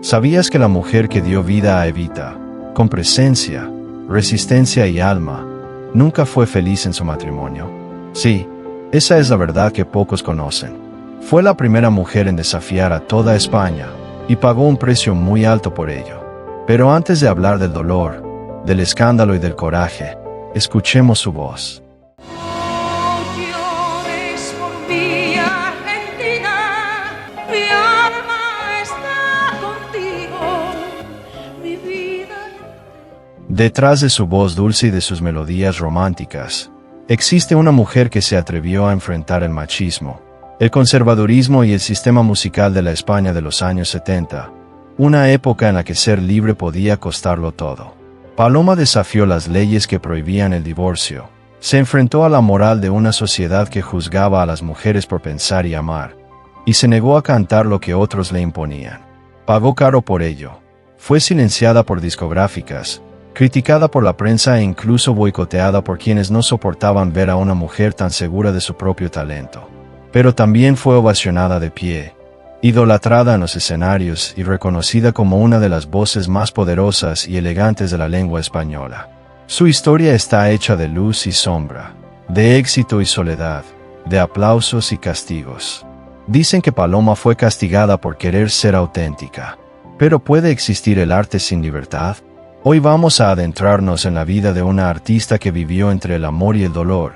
¿Sabías que la mujer que dio vida a Evita, con presencia, resistencia y alma, nunca fue feliz en su matrimonio? Sí, esa es la verdad que pocos conocen. Fue la primera mujer en desafiar a toda España, y pagó un precio muy alto por ello. Pero antes de hablar del dolor, del escándalo y del coraje, escuchemos su voz. Detrás de su voz dulce y de sus melodías románticas, existe una mujer que se atrevió a enfrentar el machismo, el conservadurismo y el sistema musical de la España de los años 70, una época en la que ser libre podía costarlo todo. Paloma desafió las leyes que prohibían el divorcio, se enfrentó a la moral de una sociedad que juzgaba a las mujeres por pensar y amar, y se negó a cantar lo que otros le imponían. Pagó caro por ello. Fue silenciada por discográficas, criticada por la prensa e incluso boicoteada por quienes no soportaban ver a una mujer tan segura de su propio talento. Pero también fue ovacionada de pie, idolatrada en los escenarios y reconocida como una de las voces más poderosas y elegantes de la lengua española. Su historia está hecha de luz y sombra, de éxito y soledad, de aplausos y castigos. Dicen que Paloma fue castigada por querer ser auténtica. ¿Pero puede existir el arte sin libertad? Hoy vamos a adentrarnos en la vida de una artista que vivió entre el amor y el dolor,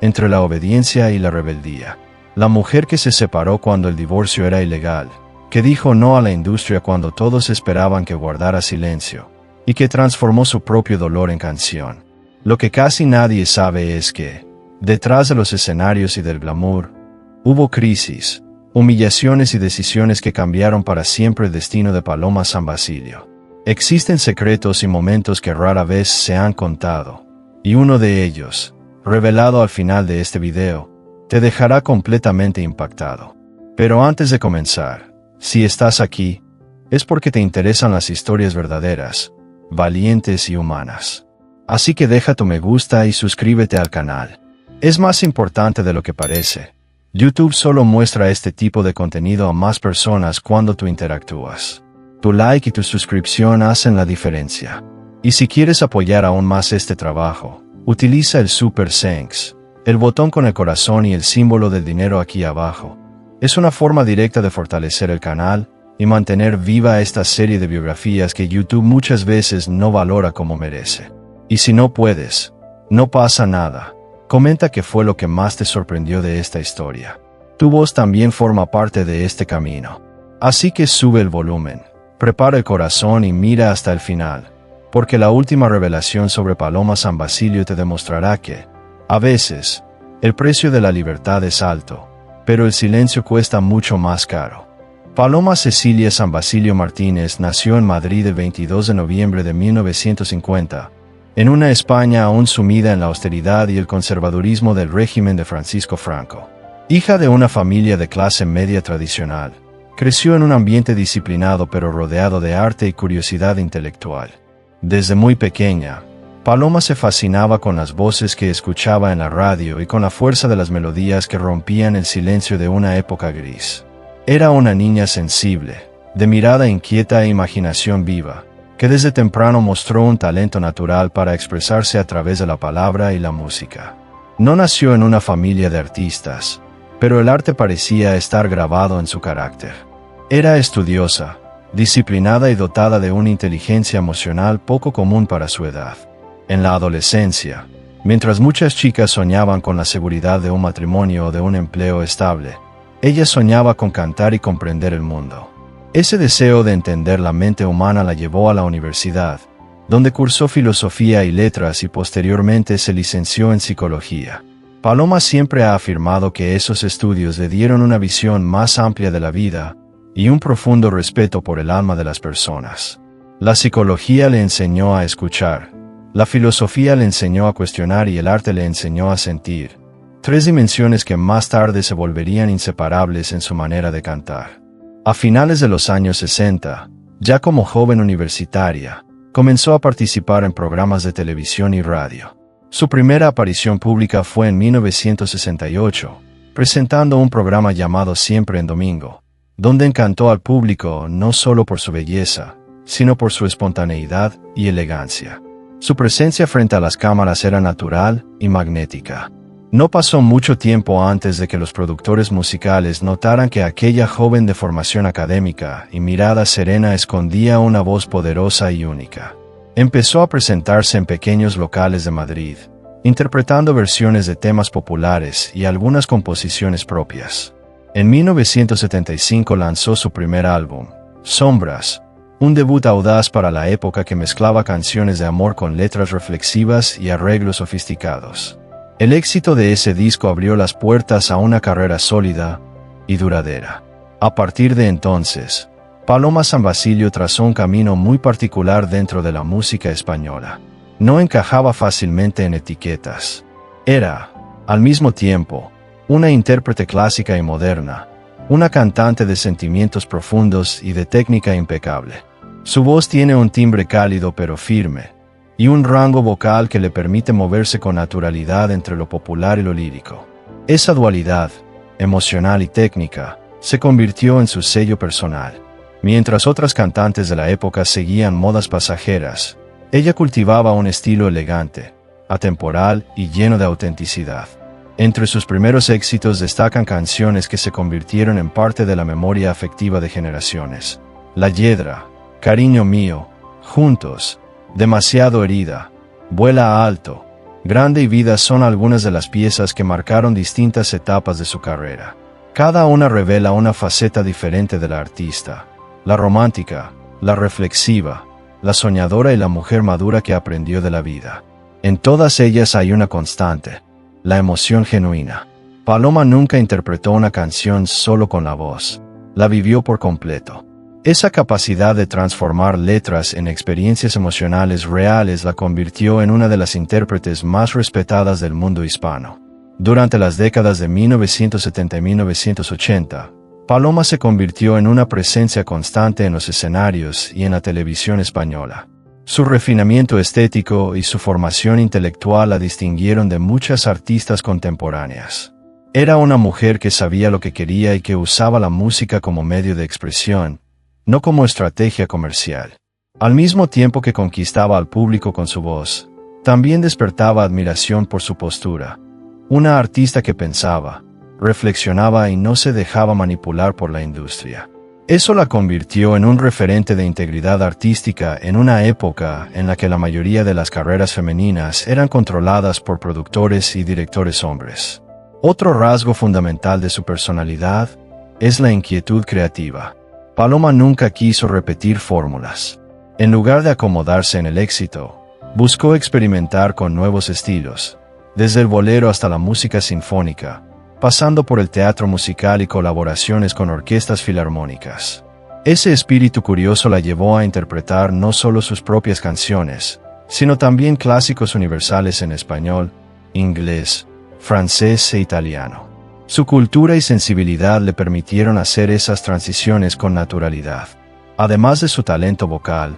entre la obediencia y la rebeldía. La mujer que se separó cuando el divorcio era ilegal, que dijo no a la industria cuando todos esperaban que guardara silencio, y que transformó su propio dolor en canción. Lo que casi nadie sabe es que, detrás de los escenarios y del glamour, hubo crisis, humillaciones y decisiones que cambiaron para siempre el destino de Paloma San Basilio. Existen secretos y momentos que rara vez se han contado, y uno de ellos, revelado al final de este video, te dejará completamente impactado. Pero antes de comenzar, si estás aquí, es porque te interesan las historias verdaderas, valientes y humanas. Así que deja tu me gusta y suscríbete al canal. Es más importante de lo que parece. YouTube solo muestra este tipo de contenido a más personas cuando tú interactúas. Tu like y tu suscripción hacen la diferencia. Y si quieres apoyar aún más este trabajo, utiliza el Super Thanks, el botón con el corazón y el símbolo del dinero aquí abajo. Es una forma directa de fortalecer el canal y mantener viva esta serie de biografías que YouTube muchas veces no valora como merece. Y si no puedes, no pasa nada. Comenta qué fue lo que más te sorprendió de esta historia. Tu voz también forma parte de este camino. Así que sube el volumen, prepara el corazón y mira hasta el final, porque la última revelación sobre Paloma San Basilio te demostrará que, a veces, el precio de la libertad es alto, pero el silencio cuesta mucho más caro. Paloma Cecilia San Basilio Martínez nació en Madrid el 22 de noviembre de 1950, en una España aún sumida en la austeridad y el conservadurismo del régimen de Francisco Franco. Hija de una familia de clase media tradicional, creció en un ambiente disciplinado pero rodeado de arte y curiosidad intelectual. Desde muy pequeña, Paloma se fascinaba con las voces que escuchaba en la radio y con la fuerza de las melodías que rompían el silencio de una época gris. Era una niña sensible, de mirada inquieta e imaginación viva, que desde temprano mostró un talento natural para expresarse a través de la palabra y la música. No nació en una familia de artistas, pero el arte parecía estar grabado en su carácter. Era estudiosa, disciplinada y dotada de una inteligencia emocional poco común para su edad. En la adolescencia, mientras muchas chicas soñaban con la seguridad de un matrimonio o de un empleo estable, ella soñaba con cantar y comprender el mundo. Ese deseo de entender la mente humana la llevó a la universidad, donde cursó filosofía y letras y posteriormente se licenció en psicología. Paloma siempre ha afirmado que esos estudios le dieron una visión más amplia de la vida y un profundo respeto por el alma de las personas. La psicología le enseñó a escuchar, la filosofía le enseñó a cuestionar y el arte le enseñó a sentir, tres dimensiones que más tarde se volverían inseparables en su manera de cantar. A finales de los años 60, ya como joven universitaria, comenzó a participar en programas de televisión y radio. Su primera aparición pública fue en 1968, presentando un programa llamado Siempre en Domingo, donde encantó al público no solo por su belleza, sino por su espontaneidad y elegancia. Su presencia frente a las cámaras era natural y magnética. No pasó mucho tiempo antes de que los productores musicales notaran que aquella joven de formación académica y mirada serena escondía una voz poderosa y única. Empezó a presentarse en pequeños locales de Madrid, interpretando versiones de temas populares y algunas composiciones propias. En 1975 lanzó su primer álbum, Sombras, un debut audaz para la época que mezclaba canciones de amor con letras reflexivas y arreglos sofisticados. El éxito de ese disco abrió las puertas a una carrera sólida y duradera. A partir de entonces, Paloma San Basilio trazó un camino muy particular dentro de la música española. No encajaba fácilmente en etiquetas. Era, al mismo tiempo, una intérprete clásica y moderna, una cantante de sentimientos profundos y de técnica impecable. Su voz tiene un timbre cálido pero firme, y un rango vocal que le permite moverse con naturalidad entre lo popular y lo lírico. Esa dualidad, emocional y técnica, se convirtió en su sello personal. Mientras otras cantantes de la época seguían modas pasajeras, ella cultivaba un estilo elegante, atemporal y lleno de autenticidad. Entre sus primeros éxitos destacan canciones que se convirtieron en parte de la memoria afectiva de generaciones. La Hiedra, Cariño mío, Juntos, Demasiado herida, Vuela alto, Grande y Vida son algunas de las piezas que marcaron distintas etapas de su carrera. Cada una revela una faceta diferente de la artista: la romántica, la reflexiva, la soñadora y la mujer madura que aprendió de la vida. En todas ellas hay una constante: la emoción genuina. Paloma nunca interpretó una canción solo con la voz, la vivió por completo. Esa capacidad de transformar letras en experiencias emocionales reales la convirtió en una de las intérpretes más respetadas del mundo hispano. Durante las décadas de 1970 y 1980, Paloma se convirtió en una presencia constante en los escenarios y en la televisión española. Su refinamiento estético y su formación intelectual la distinguieron de muchas artistas contemporáneas. Era una mujer que sabía lo que quería y que usaba la música como medio de expresión, no como estrategia comercial. Al mismo tiempo que conquistaba al público con su voz, también despertaba admiración por su postura. Una artista que pensaba, reflexionaba y no se dejaba manipular por la industria. Eso la convirtió en un referente de integridad artística en una época en la que la mayoría de las carreras femeninas eran controladas por productores y directores hombres. Otro rasgo fundamental de su personalidad es la inquietud creativa. Paloma nunca quiso repetir fórmulas. En lugar de acomodarse en el éxito, buscó experimentar con nuevos estilos, desde el bolero hasta la música sinfónica, pasando por el teatro musical y colaboraciones con orquestas filarmónicas. Ese espíritu curioso la llevó a interpretar no solo sus propias canciones, sino también clásicos universales en español, inglés, francés e italiano. Su cultura y sensibilidad le permitieron hacer esas transiciones con naturalidad. Además de su talento vocal,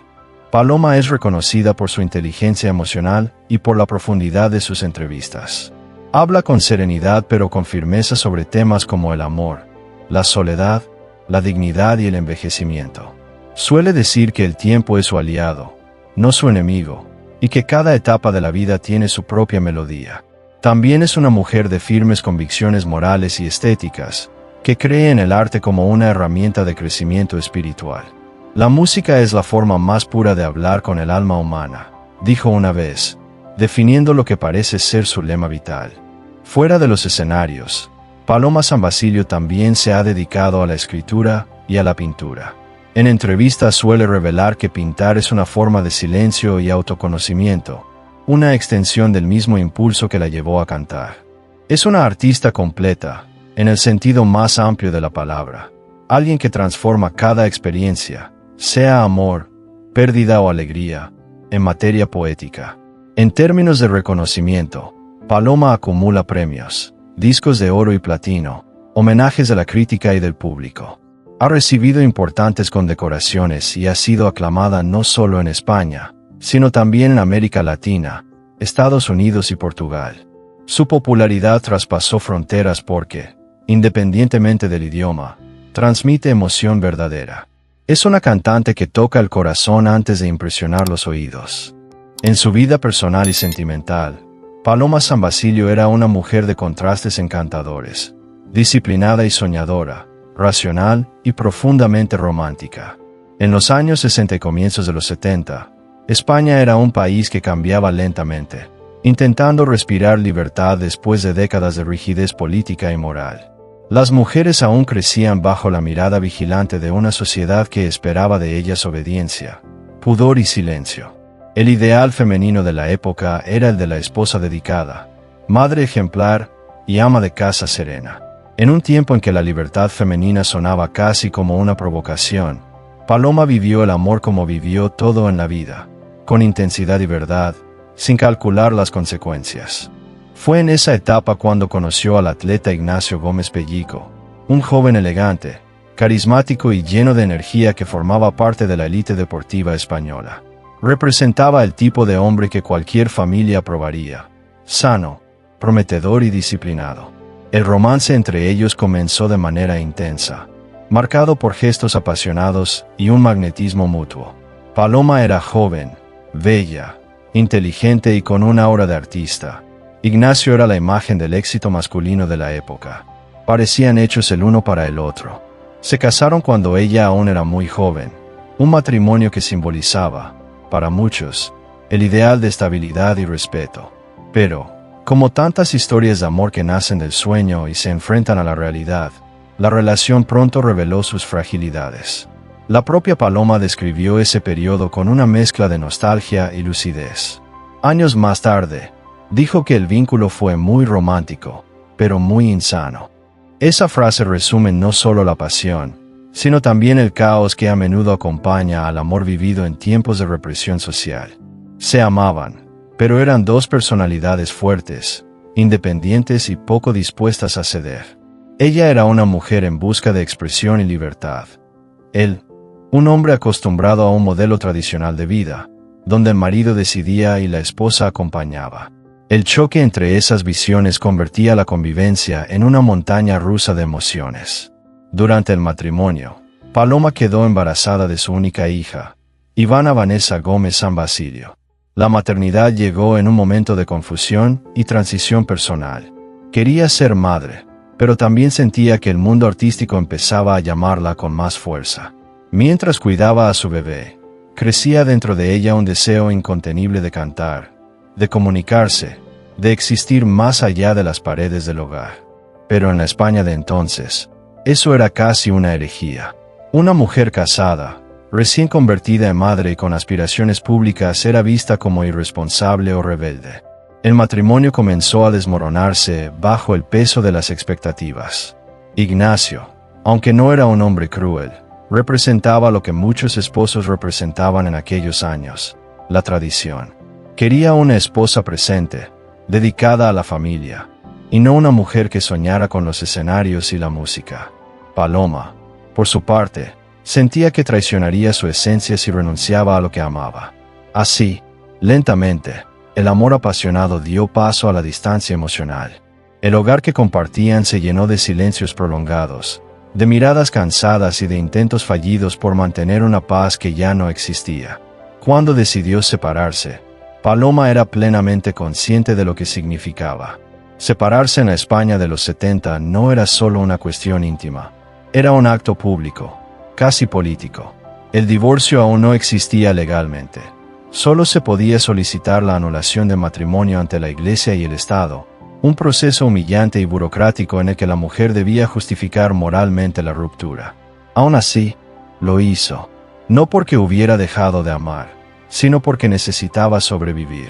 Paloma es reconocida por su inteligencia emocional y por la profundidad de sus entrevistas. Habla con serenidad pero con firmeza sobre temas como el amor, la soledad, la dignidad y el envejecimiento. Suele decir que el tiempo es su aliado, no su enemigo, y que cada etapa de la vida tiene su propia melodía. También es una mujer de firmes convicciones morales y estéticas, que cree en el arte como una herramienta de crecimiento espiritual. La música es la forma más pura de hablar con el alma humana, dijo una vez, definiendo lo que parece ser su lema vital. Fuera de los escenarios, Paloma San Basilio también se ha dedicado a la escritura y a la pintura. En entrevistas suele revelar que pintar es una forma de silencio y autoconocimiento, una extensión del mismo impulso que la llevó a cantar. Es una artista completa, en el sentido más amplio de la palabra, alguien que transforma cada experiencia, sea amor, pérdida o alegría, en materia poética. En términos de reconocimiento, Paloma acumula premios, discos de oro y platino, homenajes de la crítica y del público. Ha recibido importantes condecoraciones y ha sido aclamada no solo en España, sino también en América Latina, Estados Unidos y Portugal. Su popularidad traspasó fronteras porque, independientemente del idioma, transmite emoción verdadera. Es una cantante que toca el corazón antes de impresionar los oídos. En su vida personal y sentimental, Paloma San Basilio era una mujer de contrastes encantadores, disciplinada y soñadora, racional y profundamente romántica. En los años 60 y comienzos de los 70, España era un país que cambiaba lentamente, intentando respirar libertad después de décadas de rigidez política y moral. Las mujeres aún crecían bajo la mirada vigilante de una sociedad que esperaba de ellas obediencia, pudor y silencio. El ideal femenino de la época era el de la esposa dedicada, madre ejemplar y ama de casa serena. En un tiempo en que la libertad femenina sonaba casi como una provocación, Paloma vivió el amor como vivió todo en la vida, con intensidad y verdad, sin calcular las consecuencias. Fue en esa etapa cuando conoció al atleta Ignacio Gómez Pellico, un joven elegante, carismático y lleno de energía que formaba parte de la élite deportiva española. Representaba el tipo de hombre que cualquier familia aprobaría, sano, prometedor y disciplinado. El romance entre ellos comenzó de manera intensa, marcado por gestos apasionados y un magnetismo mutuo. Paloma era joven, bella, inteligente y con una aura de artista. Ignacio era la imagen del éxito masculino de la época. Parecían hechos el uno para el otro. Se casaron cuando ella aún era muy joven, un matrimonio que simbolizaba, para muchos, el ideal de estabilidad y respeto. Pero, como tantas historias de amor que nacen del sueño y se enfrentan a la realidad, la relación pronto reveló sus fragilidades. La propia Paloma describió ese periodo con una mezcla de nostalgia y lucidez. Años más tarde, dijo que el vínculo fue muy romántico, pero muy insano. Esa frase resume no solo la pasión, sino también el caos que a menudo acompaña al amor vivido en tiempos de represión social. Se amaban, pero eran dos personalidades fuertes, independientes y poco dispuestas a ceder. Ella era una mujer en busca de expresión y libertad. Él, un hombre acostumbrado a un modelo tradicional de vida, donde el marido decidía y la esposa acompañaba. El choque entre esas visiones convertía la convivencia en una montaña rusa de emociones. Durante el matrimonio, Paloma quedó embarazada de su única hija, Ivana Vanessa Gómez San Basilio. La maternidad llegó en un momento de confusión y transición personal. Quería ser madre, pero también sentía que el mundo artístico empezaba a llamarla con más fuerza. Mientras cuidaba a su bebé, crecía dentro de ella un deseo incontenible de cantar, de comunicarse, de existir más allá de las paredes del hogar. Pero en la España de entonces, eso era casi una herejía. Una mujer casada, recién convertida en madre y con aspiraciones públicas, era vista como irresponsable o rebelde. El matrimonio comenzó a desmoronarse bajo el peso de las expectativas. Ignacio, aunque no era un hombre cruel, representaba lo que muchos esposos representaban en aquellos años: la tradición. Quería una esposa presente, dedicada a la familia, y no una mujer que soñara con los escenarios y la música. Paloma, por su parte, sentía que traicionaría su esencia si renunciaba a lo que amaba. Así, lentamente, el amor apasionado dio paso a la distancia emocional. El hogar que compartían se llenó de silencios prolongados, de miradas cansadas y de intentos fallidos por mantener una paz que ya no existía. Cuando decidió separarse, Paloma era plenamente consciente de lo que significaba. Separarse en la España de los 70 no era solo una cuestión íntima. Era un acto público, casi político. El divorcio aún no existía legalmente. Solo se podía solicitar la anulación del matrimonio ante la Iglesia y el Estado, un proceso humillante y burocrático en el que la mujer debía justificar moralmente la ruptura. Aún así, lo hizo, no porque hubiera dejado de amar, sino porque necesitaba sobrevivir.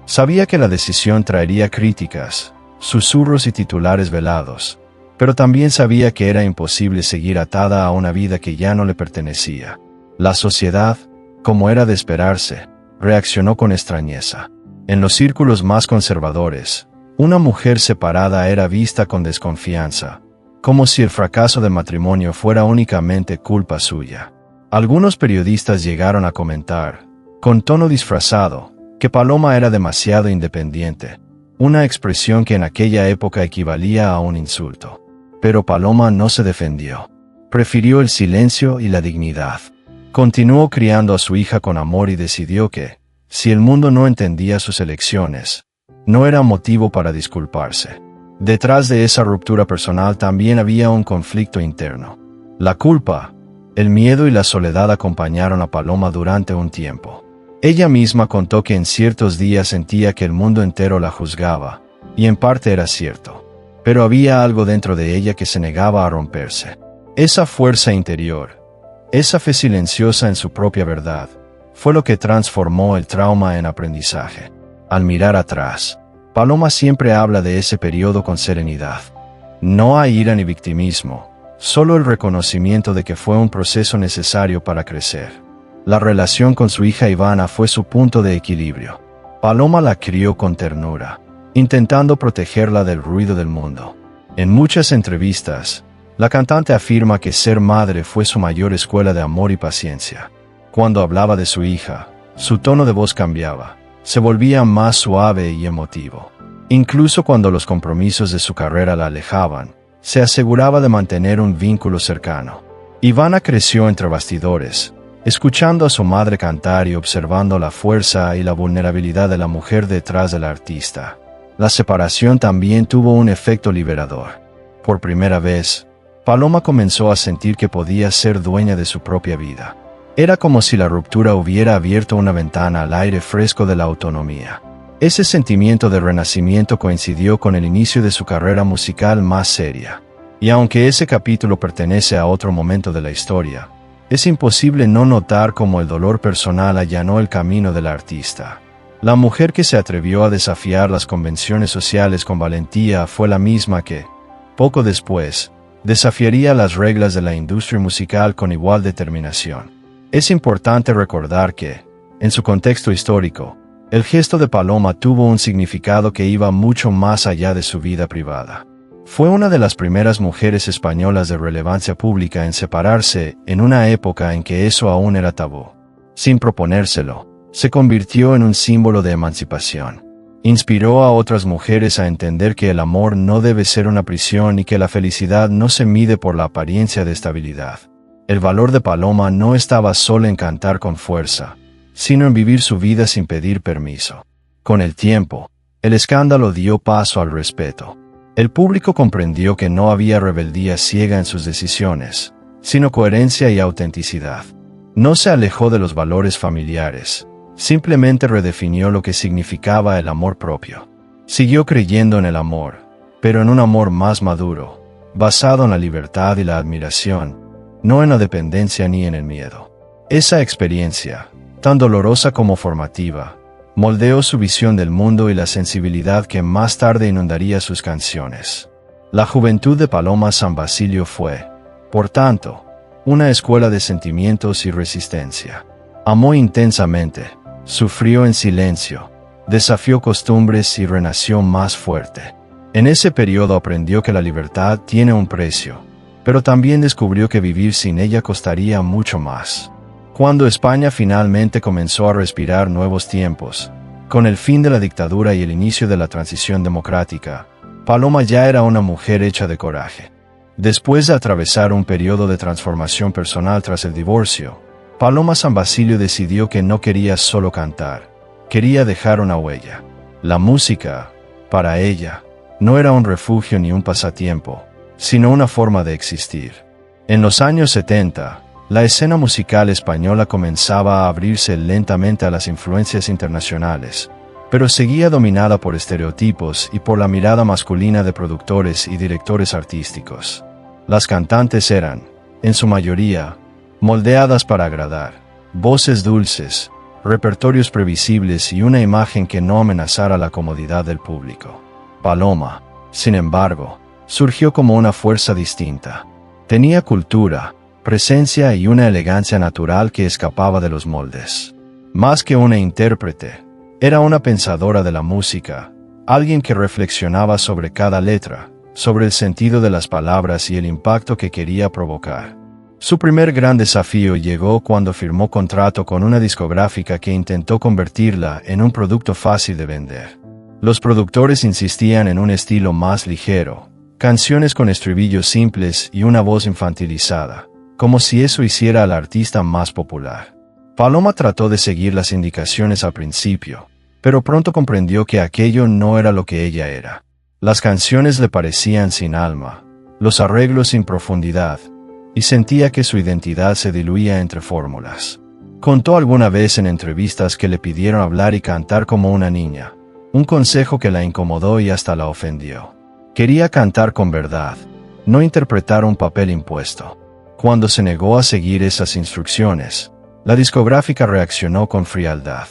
Sabía que la decisión traería críticas, susurros y titulares velados, pero también sabía que era imposible seguir atada a una vida que ya no le pertenecía. La sociedad, como era de esperarse, reaccionó con extrañeza. En los círculos más conservadores, una mujer separada era vista con desconfianza, como si el fracaso del matrimonio fuera únicamente culpa suya. Algunos periodistas llegaron a comentar, con tono disfrazado, que Paloma era demasiado independiente, una expresión que en aquella época equivalía a un insulto. Pero Paloma no se defendió. Prefirió el silencio y la dignidad. Continuó criando a su hija con amor y decidió que, si el mundo no entendía sus elecciones, no era motivo para disculparse. Detrás de esa ruptura personal también había un conflicto interno. La culpa, el miedo y la soledad acompañaron a Paloma durante un tiempo. Ella misma contó que en ciertos días sentía que el mundo entero la juzgaba, y en parte era cierto. Pero había algo dentro de ella que se negaba a romperse. Esa fuerza interior, esa fe silenciosa en su propia verdad, fue lo que transformó el trauma en aprendizaje. Al mirar atrás, Paloma siempre habla de ese periodo con serenidad. No hay ira ni victimismo, solo el reconocimiento de que fue un proceso necesario para crecer. La relación con su hija Ivana fue su punto de equilibrio. Paloma la crió con ternura, intentando protegerla del ruido del mundo. En muchas entrevistas, la cantante afirma que ser madre fue su mayor escuela de amor y paciencia. Cuando hablaba de su hija, su tono de voz cambiaba, se volvía más suave y emotivo. Incluso cuando los compromisos de su carrera la alejaban, se aseguraba de mantener un vínculo cercano. Ivana creció entre bastidores, escuchando a su madre cantar y observando la fuerza y la vulnerabilidad de la mujer detrás del artista. La separación también tuvo un efecto liberador. Por primera vez, Paloma comenzó a sentir que podía ser dueña de su propia vida. Era como si la ruptura hubiera abierto una ventana al aire fresco de la autonomía. Ese sentimiento de renacimiento coincidió con el inicio de su carrera musical más seria. Y aunque ese capítulo pertenece a otro momento de la historia, es imposible no notar cómo el dolor personal allanó el camino del artista. La mujer que se atrevió a desafiar las convenciones sociales con valentía fue la misma que, poco después, desafiaría las reglas de la industria musical con igual determinación. Es importante recordar que, en su contexto histórico, el gesto de Paloma tuvo un significado que iba mucho más allá de su vida privada. Fue una de las primeras mujeres españolas de relevancia pública en separarse en una época en que eso aún era tabú. Sin proponérselo, se convirtió en un símbolo de emancipación. Inspiró a otras mujeres a entender que el amor no debe ser una prisión y que la felicidad no se mide por la apariencia de estabilidad. El valor de Paloma no estaba solo en cantar con fuerza, sino en vivir su vida sin pedir permiso. Con el tiempo, el escándalo dio paso al respeto. El público comprendió que no había rebeldía ciega en sus decisiones, sino coherencia y autenticidad. No se alejó de los valores familiares, simplemente redefinió lo que significaba el amor propio. Siguió creyendo en el amor, pero en un amor más maduro, basado en la libertad y la admiración, no en la dependencia ni en el miedo. Esa experiencia, tan dolorosa como formativa, moldeó su visión del mundo y la sensibilidad que más tarde inundaría sus canciones. La juventud de Paloma San Basilio fue, por tanto, una escuela de sentimientos y resistencia. Amó intensamente, sufrió en silencio, desafió costumbres y renació más fuerte. En ese periodo aprendió que la libertad tiene un precio, pero también descubrió que vivir sin ella costaría mucho más. Cuando España finalmente comenzó a respirar nuevos tiempos, con el fin de la dictadura y el inicio de la transición democrática, Paloma ya era una mujer hecha de coraje. Después de atravesar un periodo de transformación personal tras el divorcio, Paloma San Basilio decidió que no quería solo cantar, quería dejar una huella. La música, para ella, no era un refugio ni un pasatiempo, sino una forma de existir. En los años 70, la escena musical española comenzaba a abrirse lentamente a las influencias internacionales, pero seguía dominada por estereotipos y por la mirada masculina de productores y directores artísticos. Las cantantes eran, en su mayoría, moldeadas para agradar, voces dulces, repertorios previsibles y una imagen que no amenazara la comodidad del público. Paloma, sin embargo, surgió como una fuerza distinta. Tenía cultura, presencia y una elegancia natural que escapaba de los moldes. Más que una intérprete, era una pensadora de la música, alguien que reflexionaba sobre cada letra, sobre el sentido de las palabras y el impacto que quería provocar. Su primer gran desafío llegó cuando firmó contrato con una discográfica que intentó convertirla en un producto fácil de vender. Los productores insistían en un estilo más ligero, canciones con estribillos simples y una voz infantilizada, como si eso hiciera al artista más popular. Paloma trató de seguir las indicaciones al principio, pero pronto comprendió que aquello no era lo que ella era. Las canciones le parecían sin alma, los arreglos sin profundidad, y sentía que su identidad se diluía entre fórmulas. Contó alguna vez en entrevistas que le pidieron hablar y cantar como una niña, un consejo que la incomodó y hasta la ofendió. Quería cantar con verdad, no interpretar un papel impuesto. Cuando se negó a seguir esas instrucciones, la discográfica reaccionó con frialdad.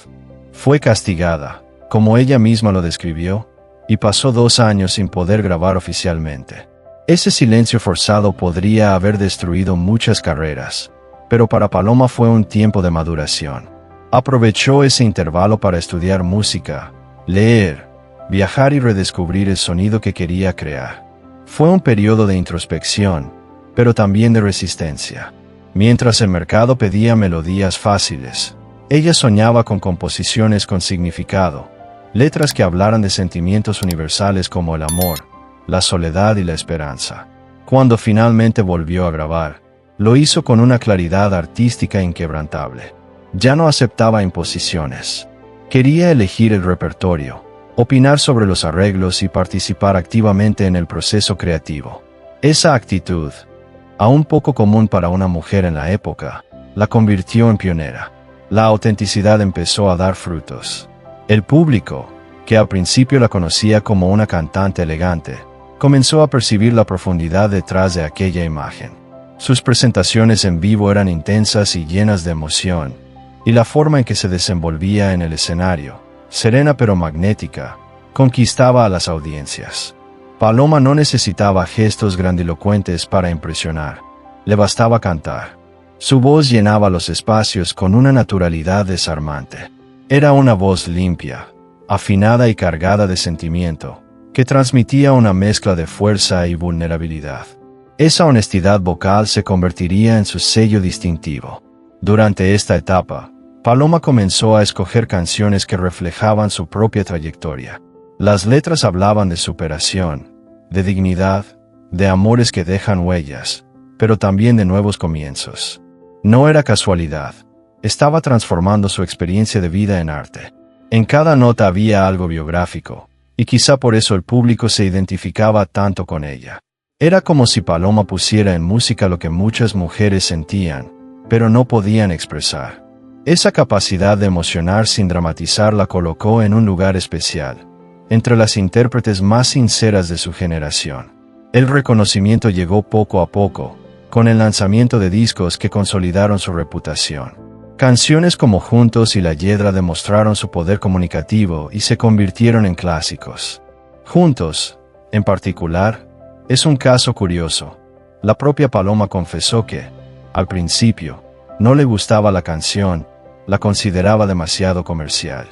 Fue castigada, como ella misma lo describió, y pasó 2 años sin poder grabar oficialmente. Ese silencio forzado podría haber destruido muchas carreras, pero para Paloma fue un tiempo de maduración. Aprovechó ese intervalo para estudiar música, leer, viajar y redescubrir el sonido que quería crear. Fue un periodo de introspección, pero también de resistencia. Mientras el mercado pedía melodías fáciles, ella soñaba con composiciones con significado, letras que hablaran de sentimientos universales como el amor, la soledad y la esperanza. Cuando finalmente volvió a grabar, lo hizo con una claridad artística inquebrantable. Ya no aceptaba imposiciones. Quería elegir el repertorio, opinar sobre los arreglos y participar activamente en el proceso creativo. Esa actitud, aún poco común para una mujer en la época, la convirtió en pionera. La autenticidad empezó a dar frutos. El público, que al principio la conocía como una cantante elegante, comenzó a percibir la profundidad detrás de aquella imagen. Sus presentaciones en vivo eran intensas y llenas de emoción, y la forma en que se desenvolvía en el escenario, serena pero magnética, conquistaba a las audiencias. Paloma no necesitaba gestos grandilocuentes para impresionar, le bastaba cantar. Su voz llenaba los espacios con una naturalidad desarmante. Era una voz limpia, afinada y cargada de sentimiento, que transmitía una mezcla de fuerza y vulnerabilidad. Esa honestidad vocal se convertiría en su sello distintivo. Durante esta etapa, Paloma comenzó a escoger canciones que reflejaban su propia trayectoria. Las letras hablaban de superación, de dignidad, de amores que dejan huellas, pero también de nuevos comienzos. No era casualidad. Estaba transformando su experiencia de vida en arte. En cada nota había algo biográfico, y quizá por eso el público se identificaba tanto con ella. Era como si Paloma pusiera en música lo que muchas mujeres sentían, pero no podían expresar. Esa capacidad de emocionar sin dramatizar la colocó en un lugar especial, entre las intérpretes más sinceras de su generación. El reconocimiento llegó poco a poco, con el lanzamiento de discos que consolidaron su reputación. Canciones como Juntos y La Hiedra demostraron su poder comunicativo y se convirtieron en clásicos. Juntos, en particular, es un caso curioso. La propia Paloma confesó que, al principio, no le gustaba la canción, la consideraba demasiado comercial.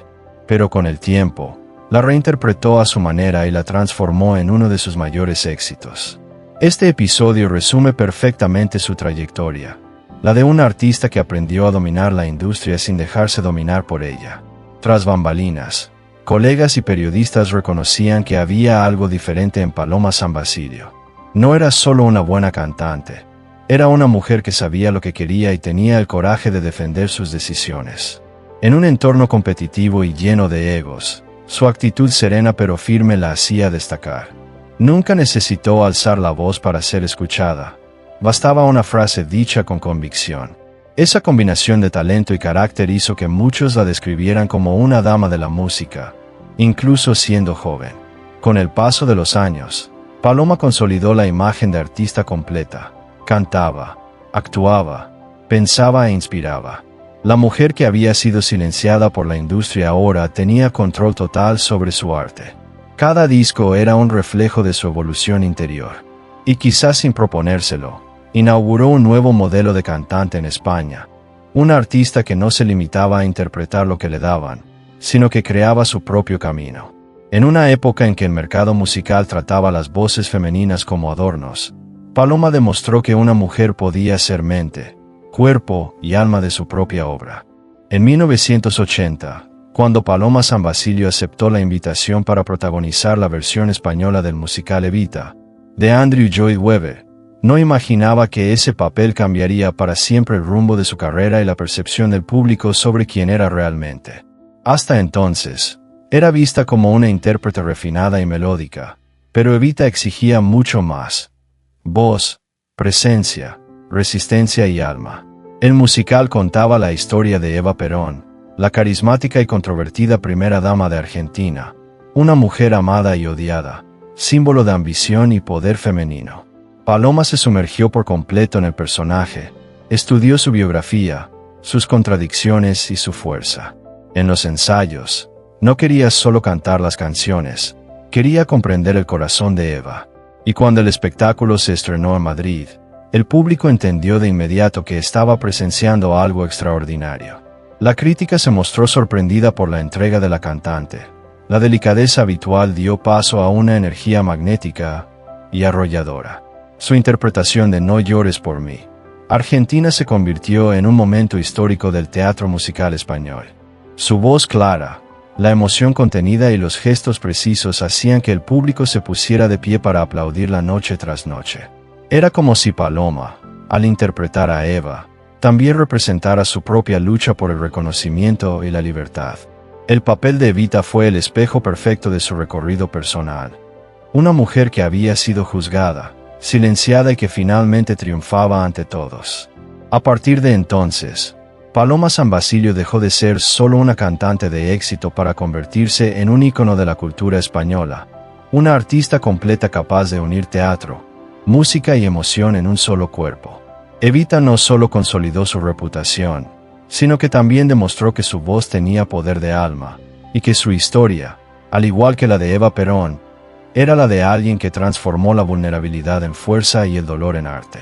Pero con el tiempo, la reinterpretó a su manera y la transformó en uno de sus mayores éxitos. Este episodio resume perfectamente su trayectoria, la de un artista que aprendió a dominar la industria sin dejarse dominar por ella. Tras bambalinas, colegas y periodistas reconocían que había algo diferente en Paloma San Basilio. No era solo una buena cantante, era una mujer que sabía lo que quería y tenía el coraje de defender sus decisiones. En un entorno competitivo y lleno de egos, su actitud serena pero firme la hacía destacar. Nunca necesitó alzar la voz para ser escuchada. Bastaba una frase dicha con convicción. Esa combinación de talento y carácter hizo que muchos la describieran como una dama de la música, incluso siendo joven. Con el paso de los años, Paloma consolidó la imagen de artista completa. Cantaba, actuaba, pensaba e inspiraba. La mujer que había sido silenciada por la industria ahora tenía control total sobre su arte. Cada disco era un reflejo de su evolución interior. Y quizás sin proponérselo, inauguró un nuevo modelo de cantante en España. Una artista que no se limitaba a interpretar lo que le daban, sino que creaba su propio camino. En una época en que el mercado musical trataba las voces femeninas como adornos, Paloma demostró que una mujer podía ser mente, cuerpo y alma de su propia obra. En 1980, cuando Paloma San Basilio aceptó la invitación para protagonizar la versión española del musical Evita, de Andrew Lloyd Webber, no imaginaba que ese papel cambiaría para siempre el rumbo de su carrera y la percepción del público sobre quién era realmente. Hasta entonces, era vista como una intérprete refinada y melódica, pero Evita exigía mucho más: voz, presencia, resistencia y alma. El musical contaba la historia de Eva Perón, la carismática y controvertida primera dama de Argentina, una mujer amada y odiada, símbolo de ambición y poder femenino. Paloma se sumergió por completo en el personaje, estudió su biografía, sus contradicciones y su fuerza. En los ensayos, no quería solo cantar las canciones, quería comprender el corazón de Eva. Y cuando el espectáculo se estrenó en Madrid, el público entendió de inmediato que estaba presenciando algo extraordinario. La crítica se mostró sorprendida por la entrega de la cantante. La delicadeza habitual dio paso a una energía magnética y arrolladora. Su interpretación de No llores por mí, Argentina se convirtió en un momento histórico del teatro musical español. Su voz clara, la emoción contenida y los gestos precisos hacían que el público se pusiera de pie para aplaudirla noche tras noche. Era como si Paloma, al interpretar a Eva, también representara su propia lucha por el reconocimiento y la libertad. El papel de Evita fue el espejo perfecto de su recorrido personal. Una mujer que había sido juzgada, silenciada y que finalmente triunfaba ante todos. A partir de entonces, Paloma San Basilio dejó de ser solo una cantante de éxito para convertirse en un ícono de la cultura española, una artista completa capaz de unir teatro, música y emoción en un solo cuerpo. Evita no solo consolidó su reputación, sino que también demostró que su voz tenía poder de alma, y que su historia, al igual que la de Eva Perón, era la de alguien que transformó la vulnerabilidad en fuerza y el dolor en arte.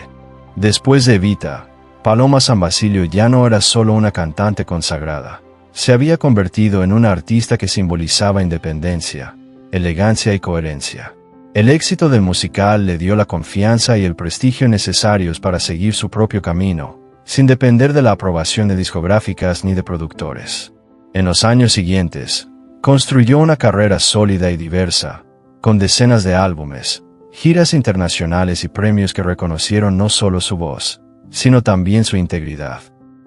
Después de Evita, Paloma San Basilio ya no era solo una cantante consagrada. Se había convertido en una artista que simbolizaba independencia, elegancia y coherencia. El éxito del musical le dio la confianza y el prestigio necesarios para seguir su propio camino, sin depender de la aprobación de discográficas ni de productores. En los años siguientes, construyó una carrera sólida y diversa, con decenas de álbumes, giras internacionales y premios que reconocieron no solo su voz, sino también su integridad.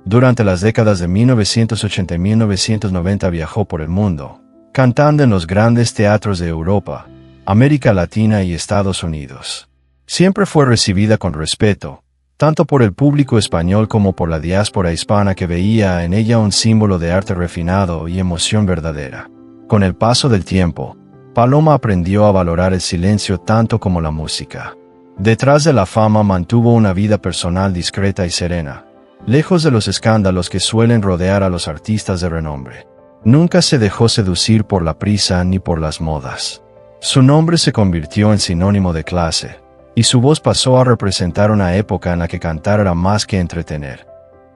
Durante las décadas de 1980 y 1990 viajó por el mundo, cantando en los grandes teatros de Europa, América Latina y Estados Unidos. Siempre fue recibida con respeto, tanto por el público español como por la diáspora hispana que veía en ella un símbolo de arte refinado y emoción verdadera. Con el paso del tiempo, Paloma aprendió a valorar el silencio tanto como la música. Detrás de la fama mantuvo una vida personal discreta y serena, lejos de los escándalos que suelen rodear a los artistas de renombre. Nunca se dejó seducir por la prisa ni por las modas. Su nombre se convirtió en sinónimo de clase, y su voz pasó a representar una época en la que cantar era más que entretener.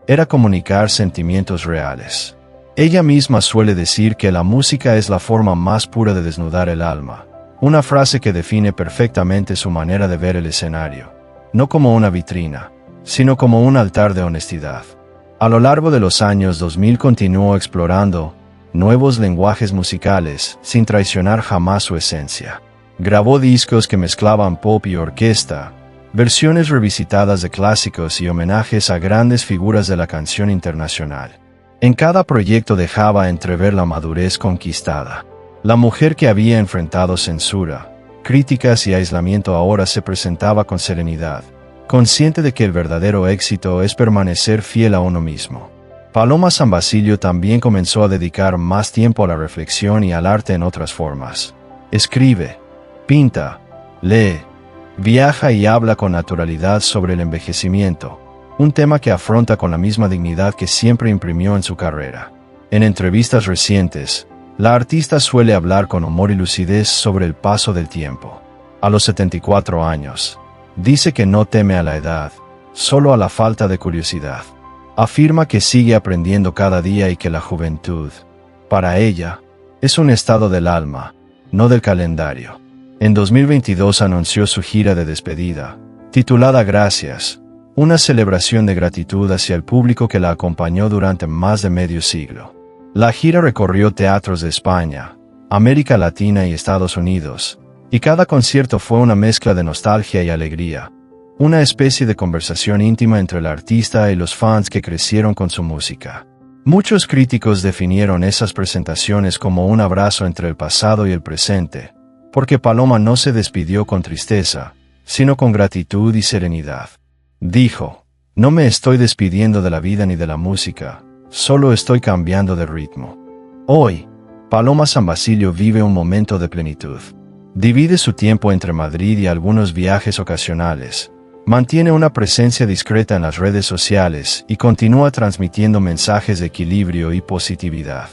Era comunicar sentimientos reales. Ella misma suele decir que la música es la forma más pura de desnudar el alma, una frase que define perfectamente su manera de ver el escenario, no como una vitrina, sino como un altar de honestidad. A lo largo de los años 2000 continuó explorando nuevos lenguajes musicales, sin traicionar jamás su esencia. Grabó discos que mezclaban pop y orquesta, versiones revisitadas de clásicos y homenajes a grandes figuras de la canción internacional. En cada proyecto dejaba entrever la madurez conquistada. La mujer que había enfrentado censura, críticas y aislamiento ahora se presentaba con serenidad, consciente de que el verdadero éxito es permanecer fiel a uno mismo. Paloma San Basilio también comenzó a dedicar más tiempo a la reflexión y al arte en otras formas. Escribe, pinta, lee, viaja y habla con naturalidad sobre el envejecimiento, un tema que afronta con la misma dignidad que siempre imprimió en su carrera. En entrevistas recientes, la artista suele hablar con humor y lucidez sobre el paso del tiempo. A los 74 años, dice que no teme a la edad, solo a la falta de curiosidad. Afirma que sigue aprendiendo cada día y que la juventud, para ella, es un estado del alma, no del calendario. En 2022 anunció su gira de despedida, titulada Gracias, una celebración de gratitud hacia el público que la acompañó durante más de medio siglo. La gira recorrió teatros de España, América Latina y Estados Unidos, Y cada concierto fue una mezcla de nostalgia y alegría, una especie de conversación íntima entre el artista y los fans que crecieron con su música. Muchos críticos definieron esas presentaciones como un abrazo entre el pasado y el presente, porque Paloma no se despidió con tristeza, sino con gratitud y serenidad. Dijo: "No me estoy despidiendo de la vida ni de la música, solo estoy cambiando de ritmo". Hoy, Paloma San Basilio vive un momento de plenitud. Divide su tiempo entre Madrid y algunos viajes ocasionales. Mantiene una presencia discreta en las redes sociales y continúa transmitiendo mensajes de equilibrio y positividad.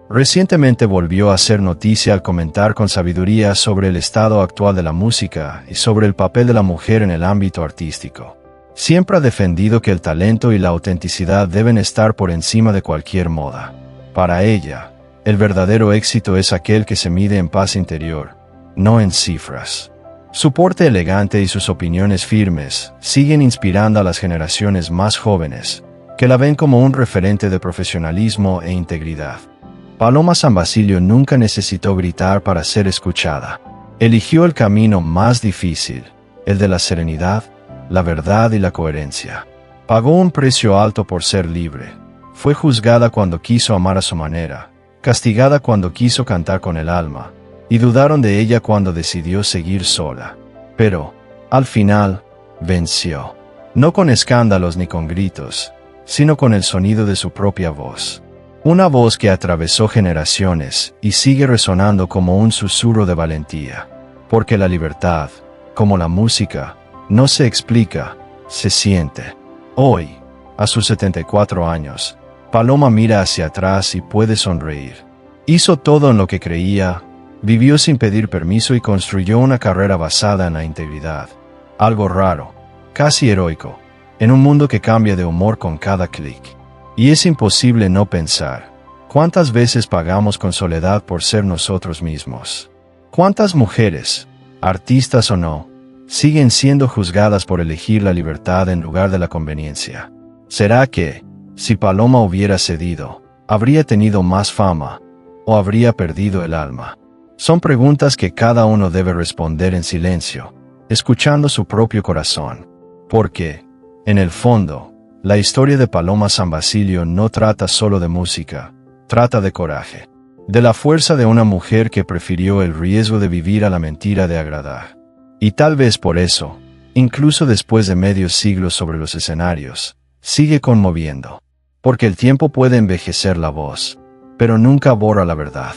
Recientemente volvió a hacer noticia al comentar con sabiduría sobre el estado actual de la música y sobre el papel de la mujer en el ámbito artístico. Siempre ha defendido que el talento y la autenticidad deben estar por encima de cualquier moda. Para ella, el verdadero éxito es aquel que se mide en paz interior, no en cifras. Su porte elegante y sus opiniones firmes siguen inspirando a las generaciones más jóvenes, que la ven como un referente de profesionalismo e integridad. Paloma San Basilio nunca necesitó gritar para ser escuchada. Eligió el camino más difícil, el de la serenidad, la verdad y la coherencia. Pagó un precio alto por ser libre. Fue juzgada cuando quiso amar a su manera, castigada cuando quiso cantar con el alma, y dudaron de ella cuando decidió seguir sola. Pero, al final, venció. No con escándalos ni con gritos, sino con el sonido de su propia voz. Una voz que atravesó generaciones y sigue resonando como un susurro de valentía. Porque la libertad, como la música, no se explica, se siente. Hoy, a sus 74 años, Paloma mira hacia atrás y puede sonreír. Hizo todo en lo que creía, vivió sin pedir permiso y construyó una carrera basada en la integridad. Algo raro, casi heroico, en un mundo que cambia de humor con cada clic. Y es imposible no pensar: ¿cuántas veces pagamos con soledad por ser nosotros mismos? ¿Cuántas mujeres, artistas o no, siguen siendo juzgadas por elegir la libertad en lugar de la conveniencia? ¿Será que, si Paloma hubiera cedido, habría tenido más fama, o habría perdido el alma? Son preguntas que cada uno debe responder en silencio, escuchando su propio corazón. Porque, en el fondo, la historia de Paloma San Basilio no trata solo de música, trata de coraje. De la fuerza de una mujer que prefirió el riesgo de vivir a la mentira de agradar. Y tal vez por eso, incluso después de medio siglo sobre los escenarios, sigue conmoviendo. Porque el tiempo puede envejecer la voz, pero nunca borra la verdad.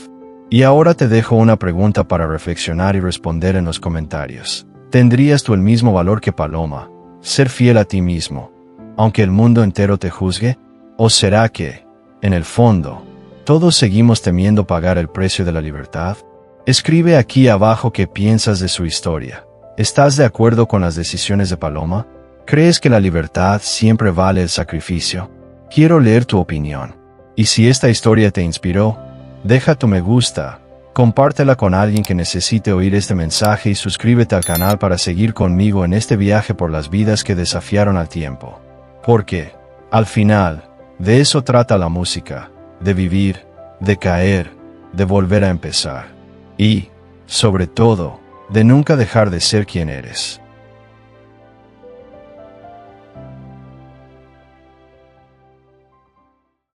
Y ahora te dejo una pregunta para reflexionar y responder en los comentarios. ¿Tendrías tú el mismo valor que Paloma, ser fiel a ti mismo, aunque el mundo entero te juzgue? ¿O será que, en el fondo, todos seguimos temiendo pagar el precio de la libertad? Escribe aquí abajo qué piensas de su historia. ¿Estás de acuerdo con las decisiones de Paloma? ¿Crees que la libertad siempre vale el sacrificio? Quiero leer tu opinión. Y si esta historia te inspiró, deja tu me gusta, compártela con alguien que necesite oír este mensaje y suscríbete al canal para seguir conmigo en este viaje por las vidas que desafiaron al tiempo. Porque, al final, de eso trata la música, de vivir, de caer, de volver a empezar. Y, sobre todo, de nunca dejar de ser quien eres.